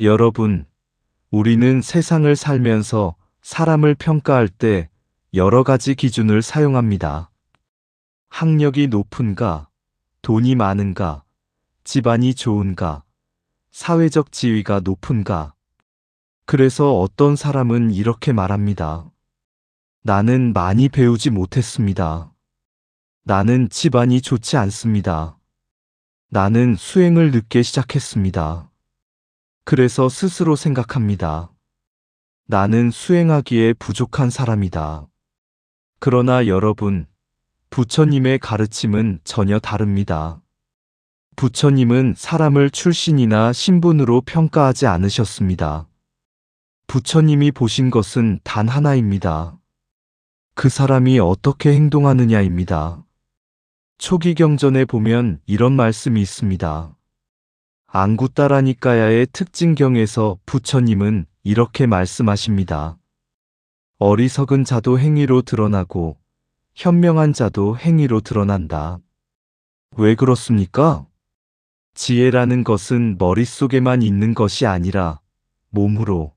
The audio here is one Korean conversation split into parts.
여러분, 우리는 세상을 살면서 사람을 평가할 때 여러 가지 기준을 사용합니다. 학력이 높은가, 돈이 많은가, 집안이 좋은가, 사회적 지위가 높은가. 그래서 어떤 사람은 이렇게 말합니다. 나는 많이 배우지 못했습니다. 나는 집안이 좋지 않습니다. 나는 수행을 늦게 시작했습니다. 그래서 스스로 생각합니다. 나는 수행하기에 부족한 사람이다. 그러나 여러분, 부처님의 가르침은 전혀 다릅니다. 부처님은 사람을 출신이나 신분으로 평가하지 않으셨습니다. 부처님이 보신 것은 단 하나입니다. 그 사람이 어떻게 행동하느냐입니다. 초기경전에 보면 이런 말씀이 있습니다. 앙구따라니까야의 특징경에서 부처님은 이렇게 말씀하십니다. 어리석은 자도 행위로 드러나고 현명한 자도 행위로 드러난다. 왜 그렇습니까? 지혜라는 것은 머릿속에만 있는 것이 아니라 몸으로,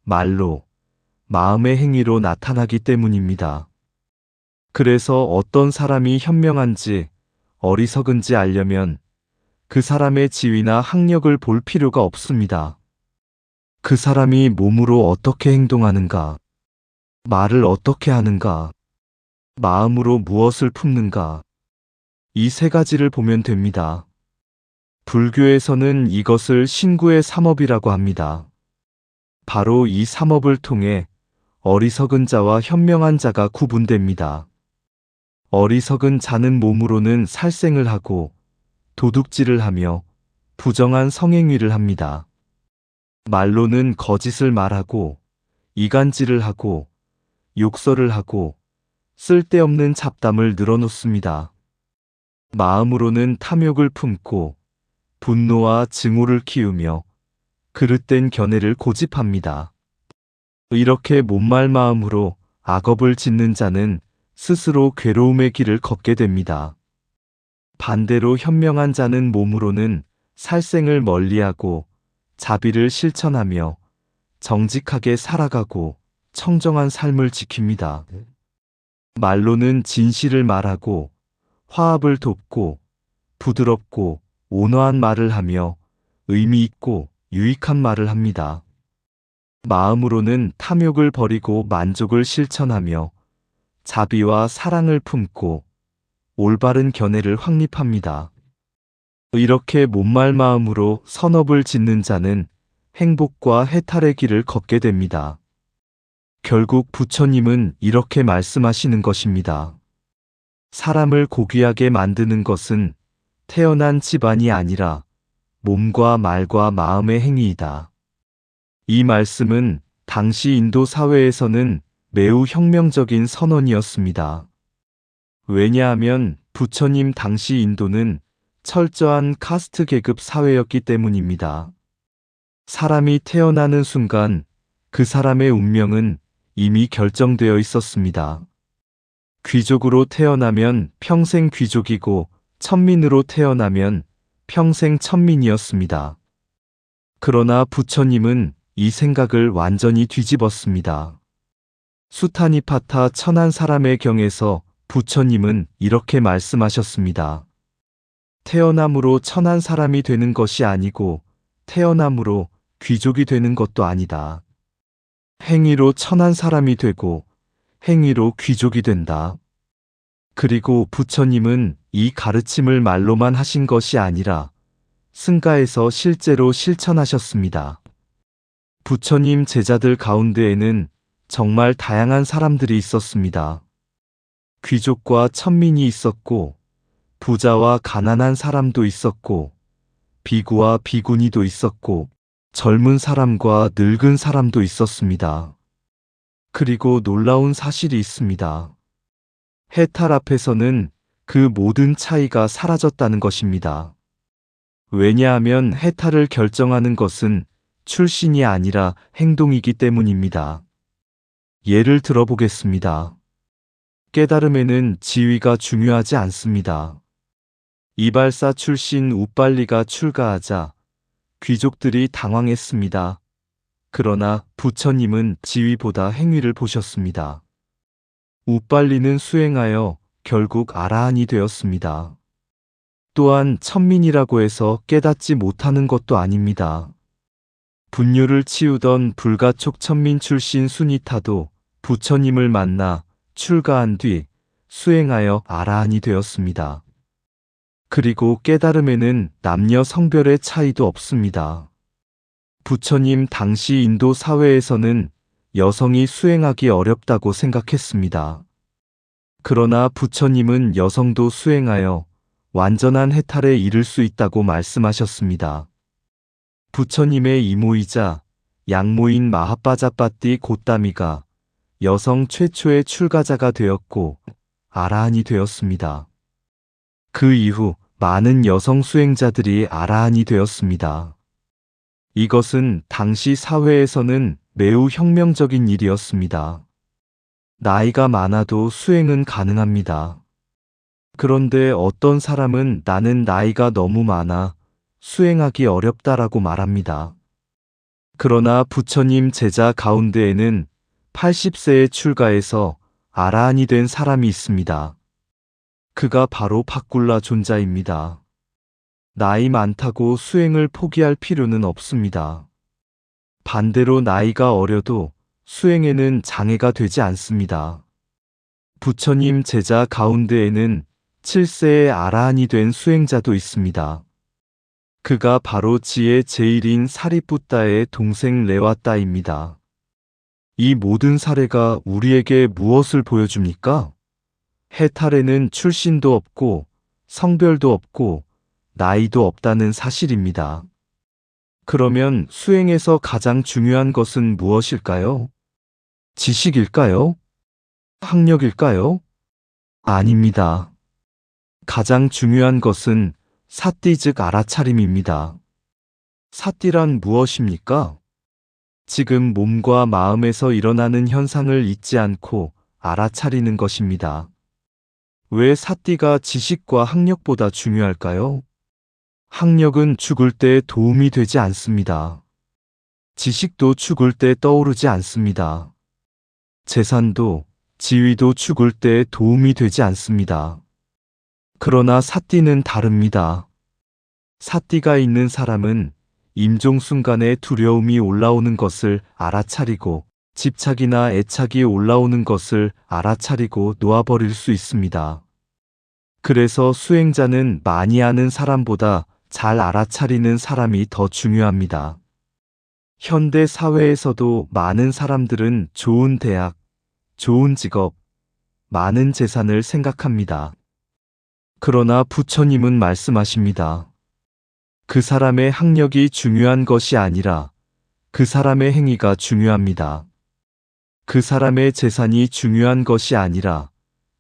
말로, 마음의 행위로 나타나기 때문입니다. 그래서 어떤 사람이 현명한지 어리석은지 알려면 그 사람의 지위나 학력을 볼 필요가 없습니다. 그 사람이 몸으로 어떻게 행동하는가, 말을 어떻게 하는가, 마음으로 무엇을 품는가, 이 세 가지를 보면 됩니다. 불교에서는 이것을 신구의 삼업이라고 합니다. 바로 이 삼업을 통해 어리석은 자와 현명한 자가 구분됩니다. 어리석은 자는 몸으로는 살생을 하고 도둑질을 하며 부정한 성행위를 합니다. 말로는 거짓을 말하고 이간질을 하고 욕설을 하고 쓸데없는 잡담을 늘어놓습니다. 마음으로는 탐욕을 품고 분노와 증오를 키우며 그릇된 견해를 고집합니다. 이렇게 못말 마음으로 악업을 짓는 자는 스스로 괴로움의 길을 걷게 됩니다. 반대로 현명한 자는 몸으로는 살생을 멀리하고 자비를 실천하며 정직하게 살아가고 청정한 삶을 지킵니다. 말로는 진실을 말하고 화합을 돕고 부드럽고 온화한 말을 하며 의미 있고 유익한 말을 합니다. 마음으로는 탐욕을 버리고 만족을 실천하며 자비와 사랑을 품고 올바른 견해를 확립합니다. 이렇게 못말 마음으로 선업을 짓는 자는 행복과 해탈의 길을 걷게 됩니다. 결국 부처님은 이렇게 말씀하시는 것입니다. 사람을 고귀하게 만드는 것은 태어난 집안이 아니라 몸과 말과 마음의 행위이다. 이 말씀은 당시 인도 사회에서는 매우 혁명적인 선언이었습니다. 왜냐하면 부처님 당시 인도는 철저한 카스트 계급 사회였기 때문입니다. 사람이 태어나는 순간 그 사람의 운명은 이미 결정되어 있었습니다. 귀족으로 태어나면 평생 귀족이고 천민으로 태어나면 평생 천민이었습니다. 그러나 부처님은 이 생각을 완전히 뒤집었습니다. 수타니파타 천한 사람의 경에서 부처님은 이렇게 말씀하셨습니다. 태어남으로 천한 사람이 되는 것이 아니고 태어남으로 귀족이 되는 것도 아니다. 행위로 천한 사람이 되고 행위로 귀족이 된다. 그리고 부처님은 이 가르침을 말로만 하신 것이 아니라 승가에서 실제로 실천하셨습니다. 부처님 제자들 가운데에는 정말 다양한 사람들이 있었습니다. 귀족과 천민이 있었고 부자와 가난한 사람도 있었고 비구와 비구니도 있었고 젊은 사람과 늙은 사람도 있었습니다. 그리고 놀라운 사실이 있습니다. 해탈 앞에서는 그 모든 차이가 사라졌다는 것입니다. 왜냐하면 해탈을 결정하는 것은 출신이 아니라 행동이기 때문입니다. 예를 들어보겠습니다. 깨달음에는 지위가 중요하지 않습니다. 이발사 출신 우빨리가 출가하자 귀족들이 당황했습니다. 그러나 부처님은 지위보다 행위를 보셨습니다. 우빨리는 수행하여 결국 아라한이 되었습니다. 또한 천민이라고 해서 깨닫지 못하는 것도 아닙니다. 분유를 치우던 불가촉 천민 출신 수니타도 부처님을 만나 출가한 뒤 수행하여 아라한이 되었습니다. 그리고 깨달음에는 남녀 성별의 차이도 없습니다. 부처님 당시 인도 사회에서는 여성이 수행하기 어렵다고 생각했습니다. 그러나 부처님은 여성도 수행하여 완전한 해탈에 이를 수 있다고 말씀하셨습니다. 부처님의 이모이자 양모인 마하빠자빠띠 고따미가 여성 최초의 출가자가 되었고 아라한이 되었습니다. 그 이후 많은 여성 수행자들이 아라한이 되었습니다. 이것은 당시 사회에서는 매우 혁명적인 일이었습니다. 나이가 많아도 수행은 가능합니다. 그런데 어떤 사람은 나는 나이가 너무 많아 수행하기 어렵다라고 말합니다. 그러나 부처님 제자 가운데에는 80세에 출가해서 아라한이 된 사람이 있습니다. 그가 바로 바꿀라 존자입니다. 나이 많다고 수행을 포기할 필요는 없습니다. 반대로 나이가 어려도 수행에는 장애가 되지 않습니다. 부처님 제자 가운데에는 7세에 아라한이 된 수행자도 있습니다. 그가 바로 지의 제일인 사리뿌따의 동생 레와따입니다. 이 모든 사례가 우리에게 무엇을 보여줍니까? 해탈에는 출신도 없고 성별도 없고 나이도 없다는 사실입니다. 그러면 수행에서 가장 중요한 것은 무엇일까요? 지식일까요? 학력일까요? 아닙니다. 가장 중요한 것은 사띠 즉 알아차림입니다. 사띠란 무엇입니까? 지금 몸과 마음에서 일어나는 현상을 잊지 않고 알아차리는 것입니다. 왜 사띠가 지식과 학력보다 중요할까요? 학력은 죽을 때 도움이 되지 않습니다. 지식도 죽을 때 떠오르지 않습니다. 재산도 지위도 죽을 때 도움이 되지 않습니다. 그러나 사띠는 다릅니다. 사띠가 있는 사람은 임종 순간에 두려움이 올라오는 것을 알아차리고 집착이나 애착이 올라오는 것을 알아차리고 놓아버릴 수 있습니다. 그래서 수행자는 많이 아는 사람보다 잘 알아차리는 사람이 더 중요합니다. 현대 사회에서도 많은 사람들은 좋은 대학, 좋은 직업, 많은 재산을 생각합니다. 그러나 부처님은 말씀하십니다. 그 사람의 학력이 중요한 것이 아니라 그 사람의 행위가 중요합니다. 그 사람의 재산이 중요한 것이 아니라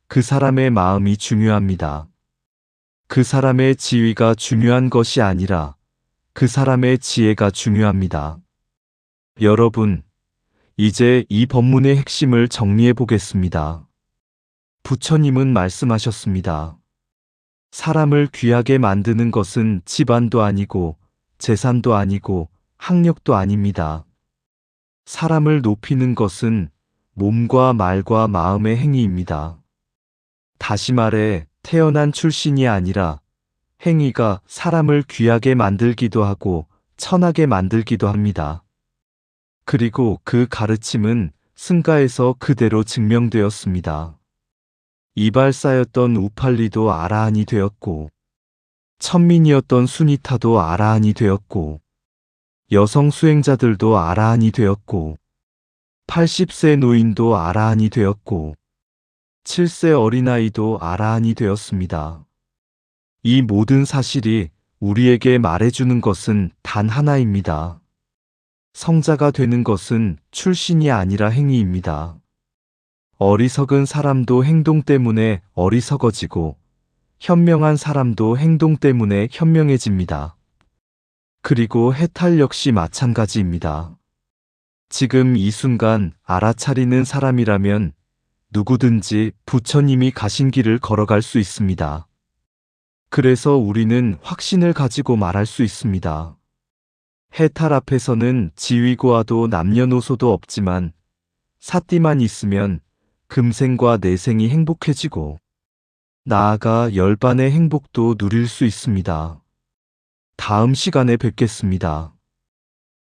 그 사람의 마음이 중요합니다. 그 사람의 지위가 중요한 것이 아니라 그 사람의 지혜가 중요합니다. 여러분, 이제 이 법문의 핵심을 정리해 보겠습니다. 부처님은 말씀하셨습니다. 사람을 귀하게 만드는 것은 집안도 아니고 재산도 아니고 학력도 아닙니다. 사람을 높이는 것은 몸과 말과 마음의 행위입니다. 다시 말해 태어난 출신이 아니라 행위가 사람을 귀하게 만들기도 하고 천하게 만들기도 합니다. 그리고 그 가르침은 승가에서 그대로 증명되었습니다. 이발사였던 우팔리도 아라한이 되었고 천민이었던 수니타도 아라한이 되었고 여성 수행자들도 아라한이 되었고 80세 노인도 아라한이 되었고 7세 어린아이도 아라한이 되었습니다. 이 모든 사실이 우리에게 말해주는 것은 단 하나입니다. 성자가 되는 것은 출신이 아니라 행위입니다. 어리석은 사람도 행동 때문에 어리석어지고 현명한 사람도 행동 때문에 현명해집니다. 그리고 해탈 역시 마찬가지입니다. 지금 이 순간 알아차리는 사람이라면 누구든지 부처님이 가신 길을 걸어갈 수 있습니다. 그래서 우리는 확신을 가지고 말할 수 있습니다. 해탈 앞에서는 지위고와도 남녀노소도 없지만 사띠만 있으면 금생과 내생이 행복해지고 나아가 열반의 행복도 누릴 수 있습니다. 다음 시간에 뵙겠습니다.